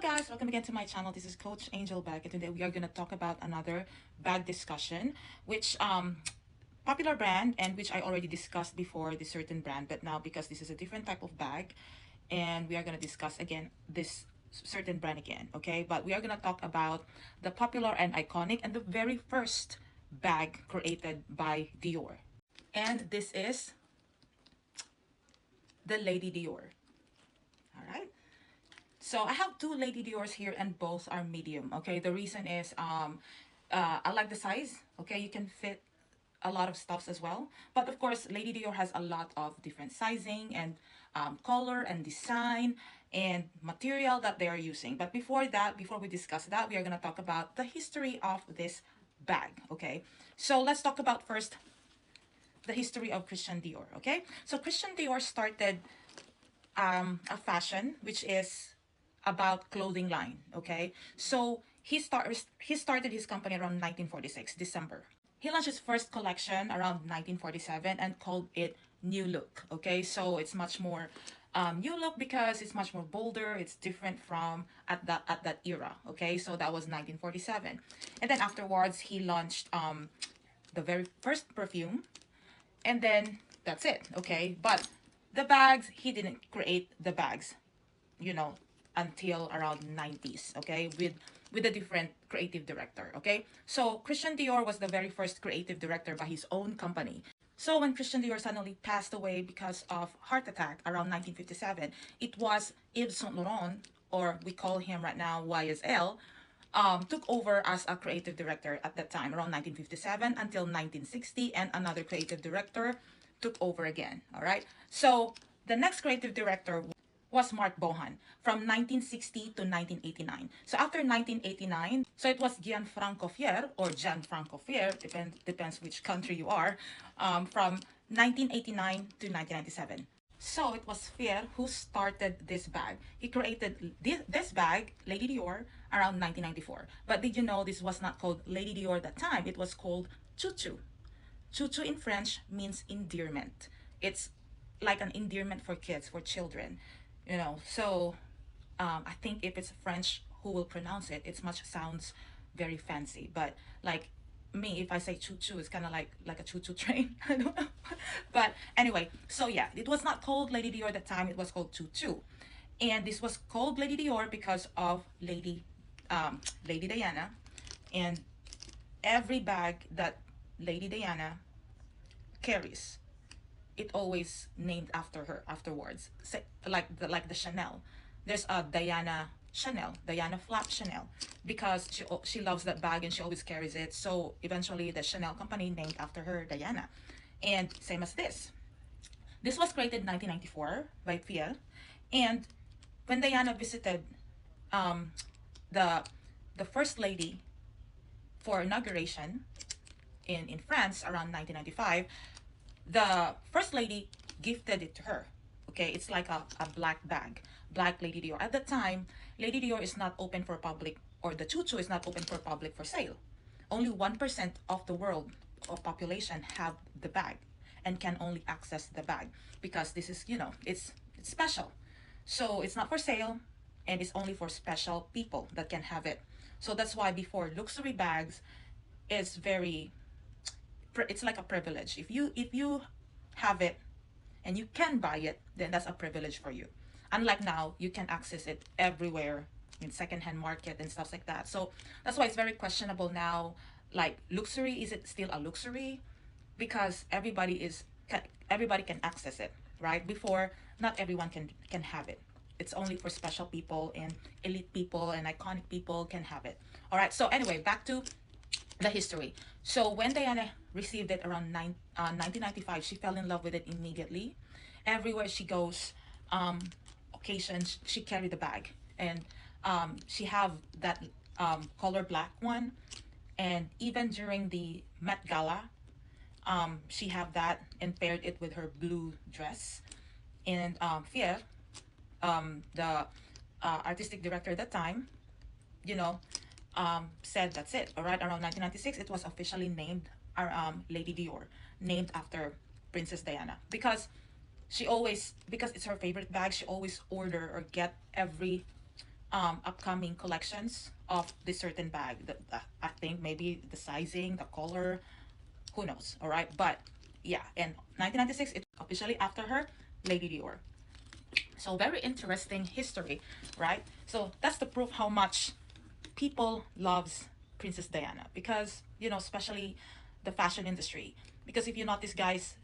guys, welcome again to my channel. This is Coach Angel back, and today we are going to talk about another bag discussion, which popular brand, and which I already discussed before, this certain brand, but now because this is a different type of bag, and we are going to discuss again this certain brand again, okay? But we are going to talk about the popular and iconic and the very first bag created by Dior, and this is the Lady Dior. All right. So I have two Lady Dior's here and both are medium. Okay, the reason is I like the size. Okay, you can fit a lot of stuffs as well. But of course, Lady Dior has a lot of different sizing and color and design and material that they are using. But before that, before we discuss that, we are going to talk about the history of this bag. Okay, so let's talk about first the history of Christian Dior. Okay, so Christian Dior started a fashion which is about clothing line. Okay, so he started his company around 1946 December. He launched his first collection around 1947 and called it New Look. Okay, so it's much more new look because it's much more bolder. It's different from at that era. Okay, so that was 1947, and then afterwards he launched the very first perfume, and then that's it. Okay, but the bags, he didn't create the bags, you know, until around 90s. Okay, with a different creative director. Okay, so Christian Dior was the very first creative director by his own company. So when Christian Dior suddenly passed away because of heart attack around 1957, it was Yves Saint Laurent, or we call him right now YSL, took over as a creative director at that time around 1957 until 1960, and another creative director took over again. All right, so the next creative director was Mark Bohan from 1960 to 1989. So after 1989, so it was Gianfranco Fier, or Gianfranco Fier, depends which country you are, from 1989 to 1997. So it was Fier who started this bag. He created this bag, Lady Dior, around 1994. But did you know this was not called Lady Dior at that time? It was called Chouchou. Chouchou in French means endearment. It's like an endearment for kids, for children, you know. So I think if it's French who will pronounce it, it much sounds very fancy. But like me, if I say choo choo, it's kind of like a choo choo train. I don't know. But anyway, so yeah, it was not called Lady Dior at the time. It was called choo choo, and this was called Lady Dior because of Lady Diana, and every bag that Lady Diana carries, it always named after her afterwards. Say, like the Chanel. There's a Diana Flap Chanel, because she loves that bag and she always carries it. So eventually the Chanel company named after her Diana. And same as this. This was created in 1994 by Fiel. And when Diana visited the first lady for inauguration in France around 1995, the first lady gifted it to her. Okay, it's like a black bag, black Lady Dior. At that time, Lady Dior is not open for public, or the choo choo is not open for public for sale. Only 1% of the world of population have the bag and can only access the bag, because this is, you know, it's special. So it's not for sale, and it's only for special people that can have it. So that's why before, luxury bags is very, it's like a privilege. If you have it and you can buy it, then that's a privilege for you. Unlike now, you can access it everywhere in secondhand market and stuff like that. So that's why it's very questionable now. Like, luxury, is it still a luxury? Because everybody can access it, right? Before, not everyone can have it. It's only for special people and elite people and iconic people can have it. All right, so anyway, back to the history. So when Diana received it around 1995, she fell in love with it immediately. Everywhere she goes, occasions, she carried the bag, and she have that color black one, and even during the Met Gala, she have that and paired it with her blue dress. And Fier, the artistic director at that time, you know, said that's it. All right, around 1996, it was officially named Lady Dior, named after Princess Diana, because she always, because it's her favorite bag, she always order or get every upcoming collections of this certain bag. I think maybe the sizing, the color, who knows, all right? But yeah, in 1996, it's officially after her, Lady Dior. So very interesting history, right? So that's the proof how much people loves Princess Diana, because especially the fashion industry. Because if you notice, guys,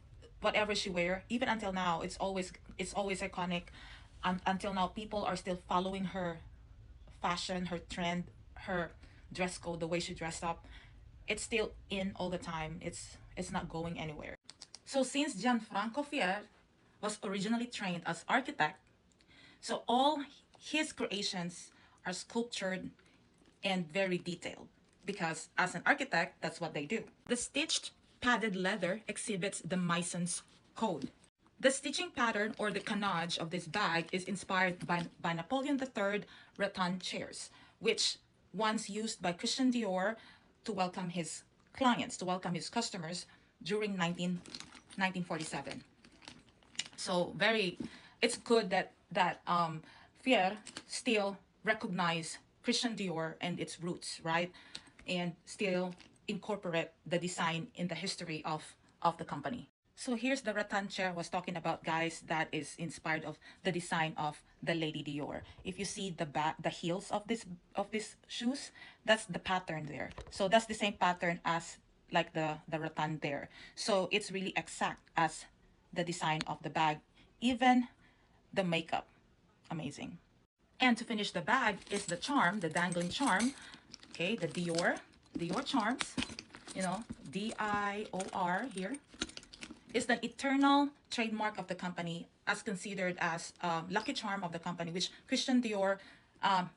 whatever she wear, even until now, it's always iconic. Until now, people are still following her fashion, her trend, her dress code, the way she dressed up. It's still in all the time. It's not going anywhere. So since Gianfranco Fier was originally trained as architect, so all his creations are sculptured and very detailed, because as an architect, that's what they do. The stitched padded leather exhibits the Mason's code. The stitching pattern or the canage of this bag is inspired by Napoleon III rattan chairs, which once used by Christian Dior to welcome his clients, to welcome his customers during 1947. So it's good that Fier still recognize Christian Dior and its roots, right? And still incorporate the design in the history of the company. So here's the rattan chair I was talking about, guys, that is inspired of the design of the Lady Dior. If you see the heels of these shoes, that's the pattern there. So that's the same pattern as like the rattan there. So it's really exact as the design of the bag, even the makeup. Amazing. And to finish the bag is the charm, the dangling charm. Okay, the Dior charms, Dior here, is the eternal trademark of the company, as considered as lucky charm of the company, which Christian Dior um,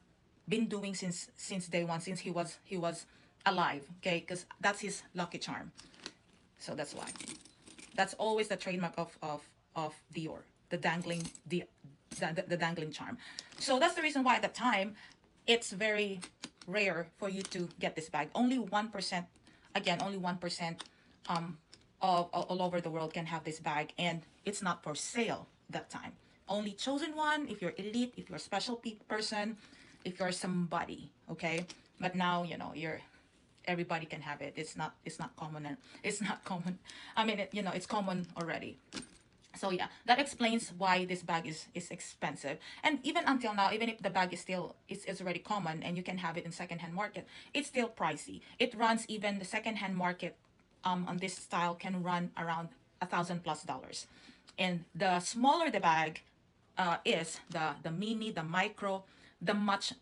been doing since day one, since he was alive. Okay, because that's his lucky charm. So that's why. That's always the trademark of Dior, the dangling the dangling charm. So that's the reason why at the time it's very rare for you to get this bag. Only 1%, again, only 1% of all over the world can have this bag, and it's not for sale that time. Only chosen one, if you're elite, if you're a special person, if you're somebody, okay? But now, you're everybody can have it. It's not common, and it's not common. I mean, it's common already. So yeah, that explains why this bag is expensive. And even until now, even if the bag is already common and you can have it in secondhand market, it's still pricey. It runs, even the secondhand market on this style can run around $1,000+. And the smaller the bag is, the mini, the micro, the much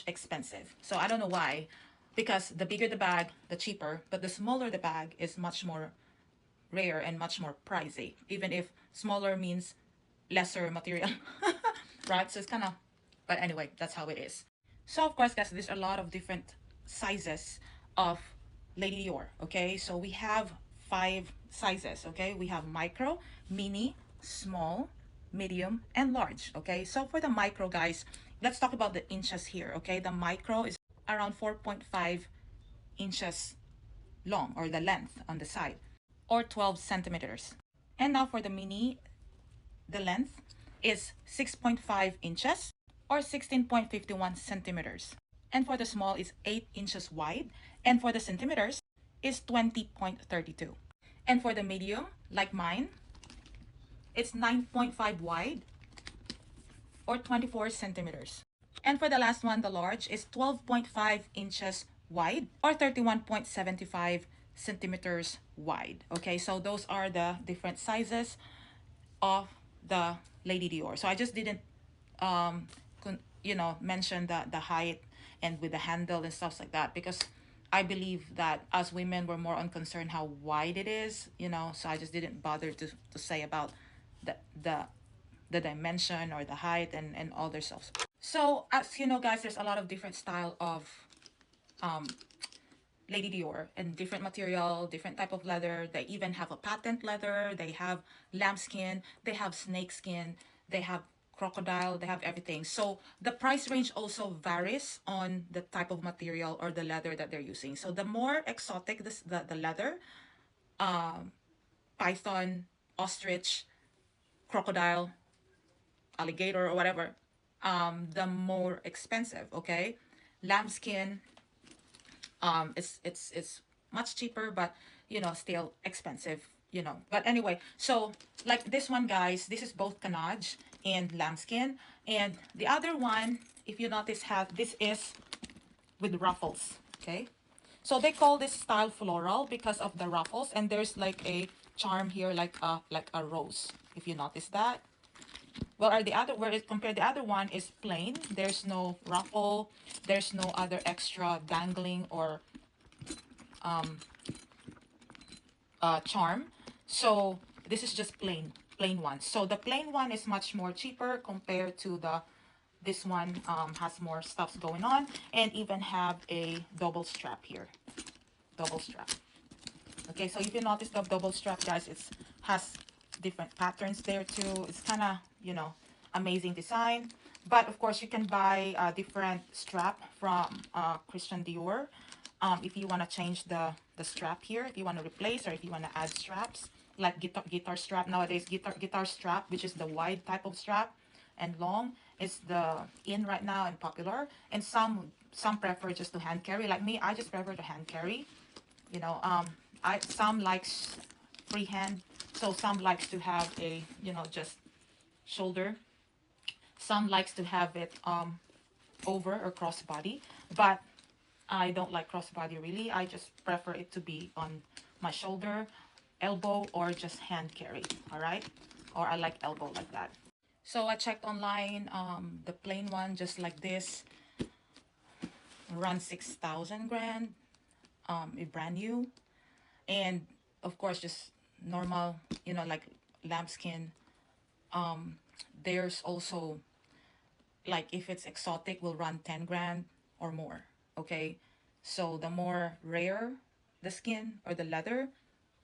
expensive. So I don't know why, because the bigger the bag, the cheaper, but the smaller the bag is much more rare and much more pricey, even if smaller means lesser material. Right? So it's kind of, but anyway, that's how it is. So of course, guys, there's a lot of different sizes of Lady Dior. Okay, so we have 5 sizes. Okay, we have micro, mini, small, medium, and large. Okay, so for the micro, guys, let's talk about the inches here. Okay, the micro is around 4.5 inches long, or the length on the side, or 12 centimeters. And now for the mini, the length is 6.5 inches, or 16.51 centimeters. And for the small is 8 inches wide, and for the centimeters is 20.32. And for the medium, like mine, it's 9.5 wide, or 24 centimeters. And for the last one, the large, is 12.5 inches wide, or 31.75 centimeters wide. Okay, so those are the different sizes of the Lady Dior. So I just didn't mention the height and with the handle and stuff like that, because I believe that as women, we're more unconcerned how wide it is, so I just didn't bother to say about the the the dimension or the height and all their stuff. So as you know, guys, there's a lot of different style of Lady Dior, and different material, different type of leather. They even have a patent leather, they have lambskin, they have snake skin, they have crocodile, they have everything. So the price range also varies on the type of material or the leather that they're using. So the more exotic the leather, python, ostrich, crocodile, alligator, or whatever, the more expensive. Okay, lambskin, it's much cheaper, but still expensive. But anyway, so like this one, guys, this is both canage and lambskin, and the other one, if you notice, have this is with ruffles. Okay, so they call this style floral because of the ruffles, and there's like a charm here, like a rose, if you notice that. Well, are the other, where it compared, the other one is plain. There's no ruffle, there's no other extra dangling or charm. So this is just plain one. So the plain one is much more cheaper compared to the this one. Has more stuffs going on, and even have a double strap here. Double strap. Okay, so if you notice the double strap, guys, it's has different patterns there too. It's kind of, amazing design. But of course, you can buy a different strap from Christian Dior. If you want to change the strap here, if you want to replace, or if you want to add straps, like guitar strap nowadays, guitar strap, which is the wide type of strap and long, is the in right now and popular. And some prefer just to hand carry. Like me, I just prefer to hand carry. You know, some likes freehand, so some likes to have a just shoulder. Some likes to have it over or crossbody, but I don't like crossbody really. I just prefer it to be on my shoulder, elbow, or just hand carry. All right, or I like elbow like that. So I checked online. The plain one, just like this, around 6,000 grand. A brand new, and of course just normal, like lambskin. There's also, like, if it's exotic, will run 10 grand or more. Okay, so the more rare the skin or the leather,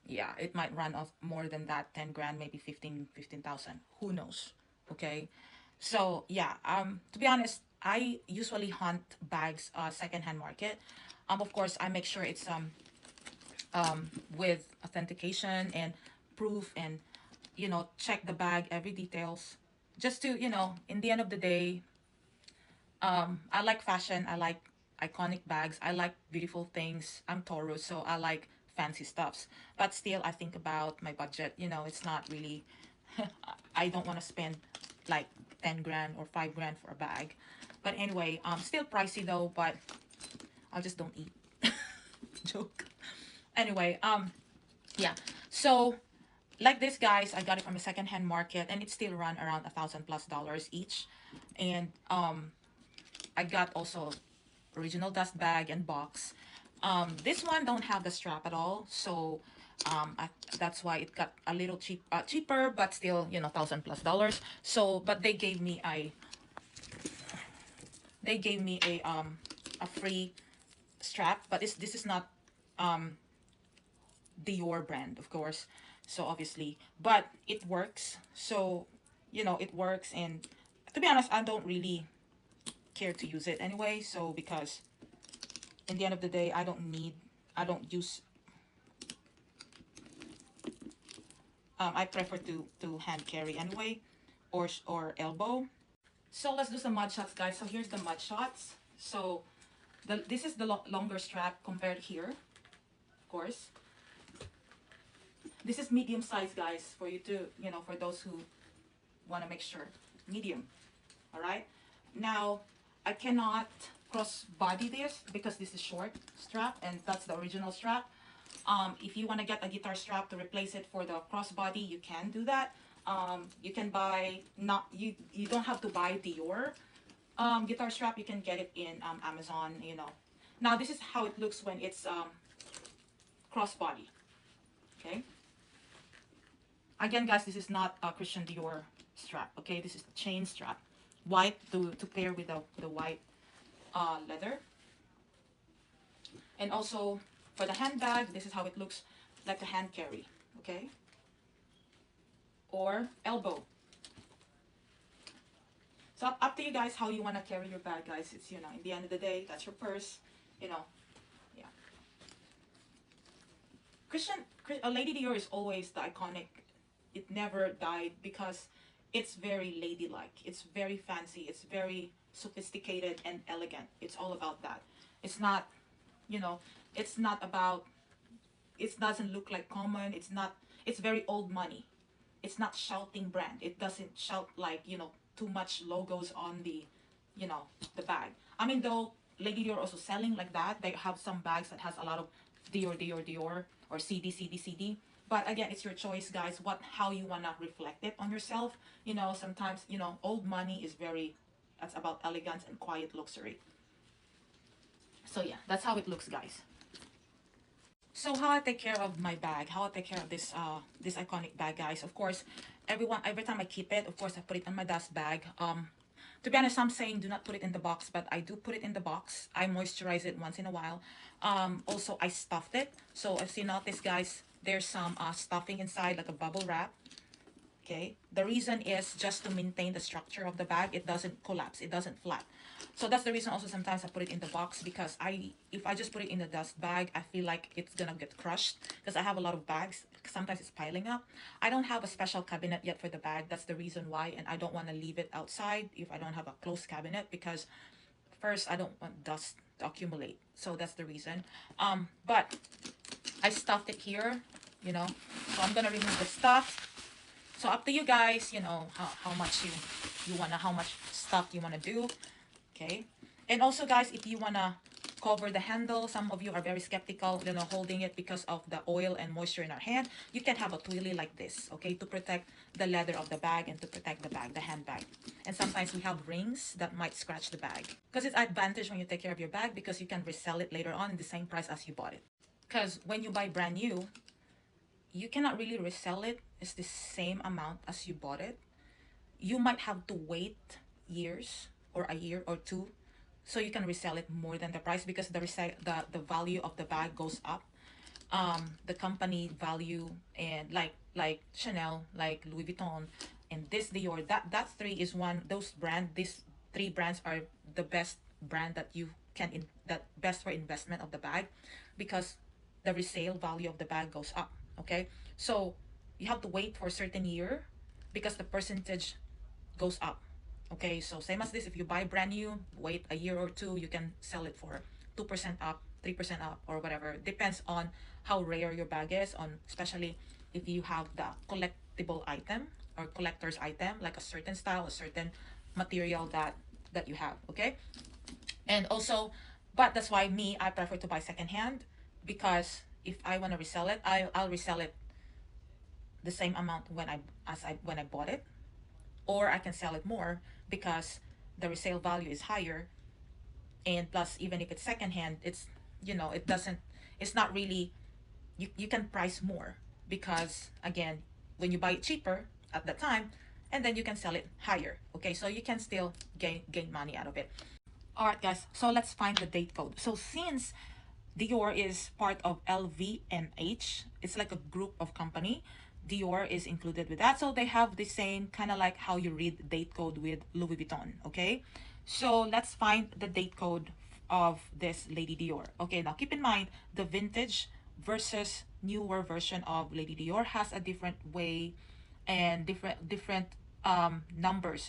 yeah, it might run off more than that, 10 grand, maybe 15,000, who knows. Okay, so yeah, to be honest, I usually hunt bags secondhand market. Of course, I make sure it's with authentication and proof, and check the bag, every details, just to, in the end of the day, I like fashion, I like iconic bags, I like beautiful things. I'm Taurus, so I like fancy stuffs, but still I think about my budget. It's not really I don't want to spend like 10 grand or 5 grand for a bag. But anyway, still pricey though, but I just don't eat. Joke. Anyway, yeah, so like this, guys, I got it from a secondhand market, and it still run around $1,000+ each. And I got also original dust bag and box. This one don't have the strap at all, so that's why it got a little cheaper, but still, $1,000+. So but they gave me a free strap, but this is not Dior brand, of course. So obviously, but it works. So, it works. And to be honest, I don't really care to use it anyway. So, because in the end of the day, I don't use, I prefer to hand carry anyway, or elbow. So let's do some mud shots, guys. So here's the mud shots. So this is the longer strap compared here, of course. This is medium size, guys, for you to, for those who want to make sure. Medium. All right. Now, I cannot cross body this because this is short strap, and that's the original strap. If you want to get a guitar strap to replace it for the crossbody, you can do that. You can buy, not you don't have to buy Dior guitar strap. You can get it in Amazon. Now this is how it looks when it's crossbody. Okay. Again, guys, this is not a Christian Dior strap. Okay, this is the chain strap, white to pair with the white leather. And also for the handbag, this is how it looks, like a hand carry. Okay, or elbow. So up to you guys how you want to carry your bag, guys. It's, in the end of the day, that's your purse. Yeah. Lady Dior is always the iconic. It never died because it's very ladylike, it's very fancy, it's very sophisticated and elegant. It's all about that. It's not, you know, it's not about, it doesn't look like common. It's not, it's very old money. It's not shouting brand. It doesn't shout like, too much logos on the, the bag. I mean, though Lady Dior also selling like that. They have some bags that has a lot of Dior, Dior, Dior, or CD, CD, CD. But again, it's your choice, guys, how you wanna reflect it on yourself. Sometimes, old money is very, that's about elegance and quiet luxury. So yeah, that's how it looks, guys. So how I take care of my bag, how I take care of this iconic bag, guys. Of course, every time I keep it, of course, I put it on my dust bag. To be honest, I'm saying do not put it in the box, but I do put it in the box. I moisturize it once in a while. Also, I stuffed it. So if you notice, guys, there's some stuffing inside, like a bubble wrap. Okay, the reason is just to maintain the structure of the bag. It doesn't collapse, it doesn't flat. So that's the reason also sometimes I put it in the box, because if I just put it in the dust bag, I feel like it's gonna get crushed, because I have a lot of bags. Sometimes it's piling up. I don't have a special cabinet yet for the bag. That's the reason why. And I don't want to leave it outside if I don't have a closed cabinet, because first, I don't want dust to accumulate. So that's the reason. But I stuffed it here, so I'm gonna remove the stuff. So up to you guys, how much how much stuff you wanna do. Okay. And also, guys, if you wanna cover the handle, some of you are very skeptical, holding it because of the oil and moisture in our hand. You can have a twilly like this, okay, to protect the leather of the bag and to protect the bag, the handbag. And sometimes we have rings that might scratch the bag, because it's advantage when you take care of your bag, because you can resell it later on in the same price as you bought it. Because when you buy brand new, you cannot really resell it. It's the same amount as you bought it. You might have to wait years or a year or two so you can resell it more than the price, because the value of the bag goes up. The company value, and like Chanel, like Louis Vuitton, and this Dior, that three is one, these three brands are the best brand that you can that best for investment of the bag, because the resale value of the bag goes up. Okay, so you have to wait for a certain year because the percentage goes up. Okay, so same as this, if you buy brand new, wait a year or two, you can sell it for 2% up, 3% up, or whatever. Depends on how rare your bag is, on especially if you have the collectible item or collector's item, like a certain style, a certain material that you have. Okay, and also, but that's why I prefer to buy secondhand, because if I want to resell it, I'll resell it the same amount when I bought it, or I can sell it more because the resale value is higher. And plus, even if it's secondhand, it doesn't, it's not really, you can price more, because again, when you buy it cheaper at the time, and then you can sell it higher. Okay, so you can still gain money out of it. All right, guys, so let's find the date code. So since Dior is part of LVMH, it's like a group of company. Dior is included with that, so they have the same kind of like how you read date code with Louis Vuitton. Okay, so let's find the date code of this Lady Dior. Okay, now keep in mind the vintage versus newer version of Lady Dior has a different way and different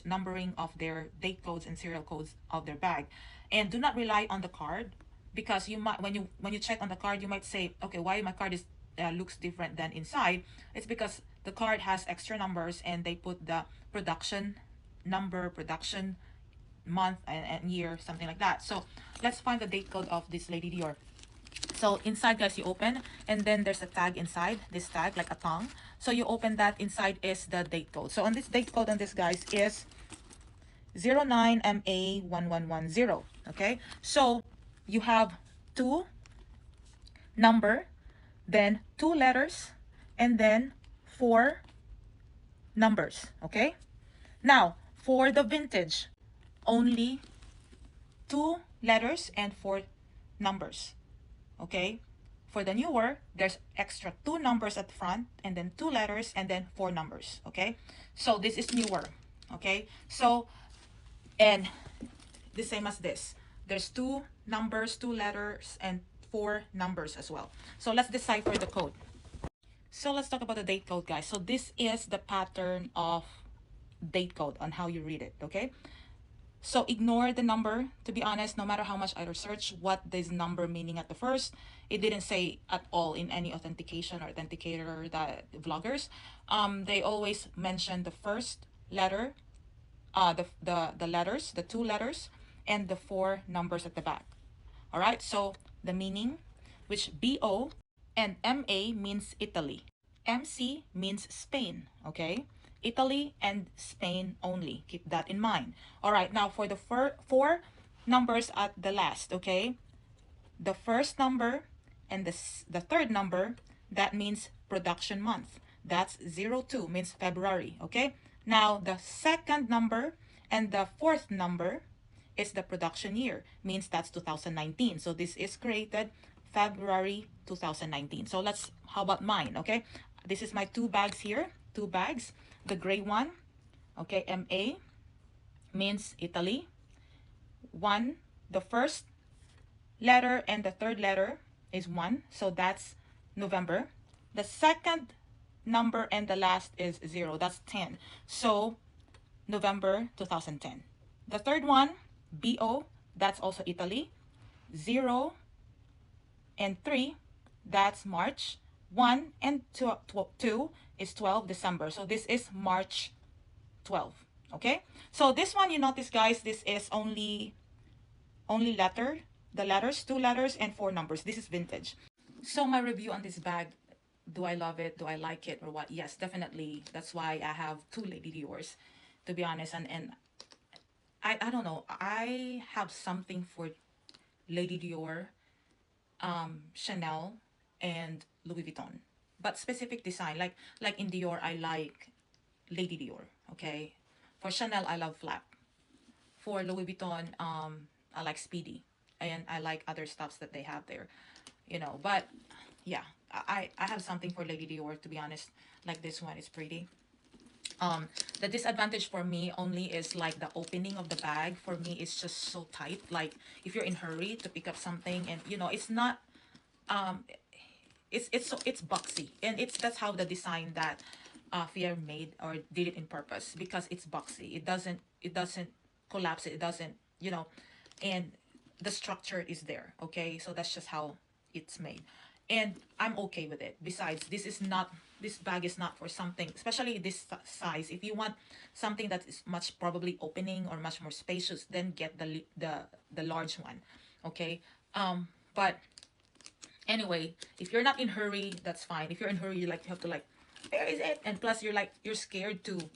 numbering of their date codes and serial codes of their bag. And do not rely on the card, because you might, when you check on the card, you might say, okay, why my card is looks different than inside. It's because the card has extra numbers, and they put the production number, production month, and year, something like that. So let's find the date code of this Lady Dior. So inside, guys, you open, and then there's a tag inside, this tag like a tongue. So you open that, inside is the date code. So on this date code on this, guys, is 09MA1110. Okay, so you have two number, then two letters, and then four numbers. Okay, now for the vintage, only two letters and four numbers. Okay, for the newer, there's extra two numbers at the front, and then two letters, and then four numbers. Okay, so this is newer. Okay, so, and the same as this, there's two numbers, two letters, and four numbers as well. So let's decipher the code. So let's talk about the date code, guys. So this is the pattern of date code on how you read it, okay? So ignore the number. To be honest, no matter how much I research what this number meaning at the first, it didn't say at all in any authentication or authenticator that vloggers. They always mention the first letter, the letters, the two letters, and the four numbers at the back. All right. So the meaning, which BO and MA means Italy. MC means Spain, okay? Italy and Spain only. Keep that in mind. All right, now for the four numbers at the last, okay? The first number and the third number, that means production month. That's 02, means February, okay? Now, the second number and the fourth number is the production year, means that's 2019. So this is created February 2019. So let's, how about mine, okay? This is my two bags here, two bags. The gray one, okay, MA means Italy. One, the first letter and the third letter is 1, so that's November. The second number and the last is 0, that's 10. So November 2010. The third one, BO, that's also Italy. 0 and 3, that's March. 1 and 2 is 12 December. So this is March 12. Okay? So this one, you notice, guys, this is only letter, the letters, two letters and four numbers. This is vintage. So my review on this bag, do I love it? Do I like it or what? Yes, definitely. That's why I have two Lady Dior's, to be honest. And I don't know. I have something for Lady Dior, Chanel, and Louis Vuitton. But specific design, like in Dior, I like Lady Dior. Okay. For Chanel, I love Flap. For Louis Vuitton, I like Speedy, and I like other stuffs that they have there, you know. But yeah, I have something for Lady Dior, to be honest. Like this one is pretty. The disadvantage for me only is like the opening of the bag. For me, it's just so tight. Like if you're in hurry to pick up something, and you know, it's not um it's boxy, and that's how the design that Fier made or did it in purpose, because it's boxy. It doesn't collapse. It doesn't, you know, and the structure is there. Okay, so that's just how it's made, and I'm okay with it. Besides, this bag is not for something, especially this size. If you want something that is much probably opening or much more spacious, then get the large one. Okay, but anyway, if you're not in hurry, that's fine. If you're in hurry, you like, you have to like, where is it? And plus you're like, you're scared to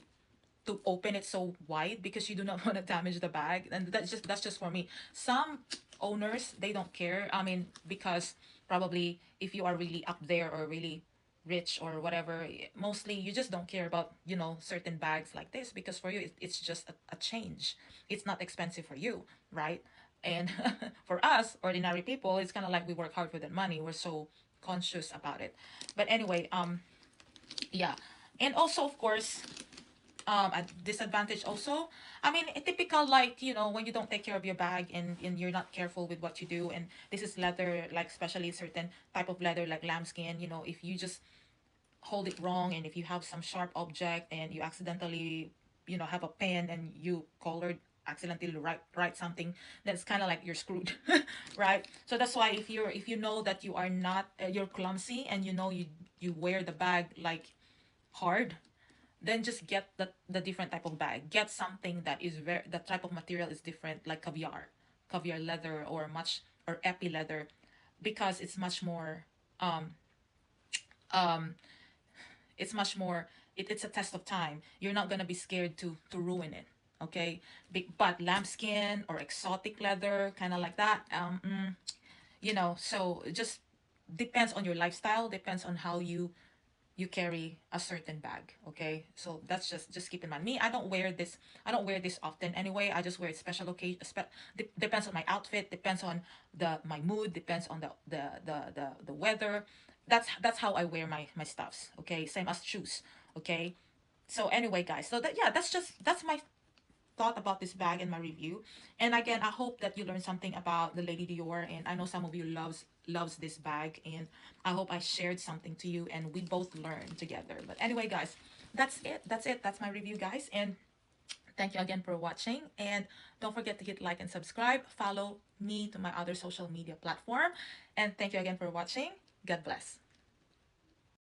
open it so wide because you do not want to damage the bag. And that's just for me. Some owners, they don't care. I mean, because probably if you are really up there or really rich or whatever, mostly you just don't care about, you know, certain bags like this, because for you it's just a change. It's not expensive for you, right? And for us ordinary people, it's kind of like we work hard for that money. We're so conscious about it. But anyway, yeah. And also, of course, a disadvantage also, I mean, a typical, like, you know, when you don't take care of your bag, and you're not careful with what you do, and this is leather, like especially certain type of leather like lambskin, you know, if you just hold it wrong, and if you have some sharp object and you accidentally, you know, have a pen and you colored accidentally write something, that's kind of like you're screwed. Right? So that's why if you know that you are not you're clumsy, and you know you wear the bag like hard, then just get the different type of bag. Get something that is very, the type of material is different, like caviar leather, or epi leather, because it's much more um it's much more, it's a test of time. You're not gonna be scared to ruin it. Okay. But lambskin or exotic leather, kind of like that, you know, so it just depends on your lifestyle, depends on how you carry a certain bag. Okay, so that's just keep in mind. Me, I don't wear this often anyway. I just wear it special occasion. Depends on my outfit, depends on my mood, depends on the weather. That's how I wear my stuffs. Okay, same as shoes. Okay, so anyway, guys, so that, yeah, that's my thought about this bag and my review. And again, I hope that you learned something about the Lady Dior, and I know some of you loves this bag, and I hope I shared something to you and we both learned together. But anyway, guys, that's it. That's my review, guys. And Thank you again for watching, and don't forget to hit like and subscribe. Follow me to my other social media platform, and thank you again for watching. God bless.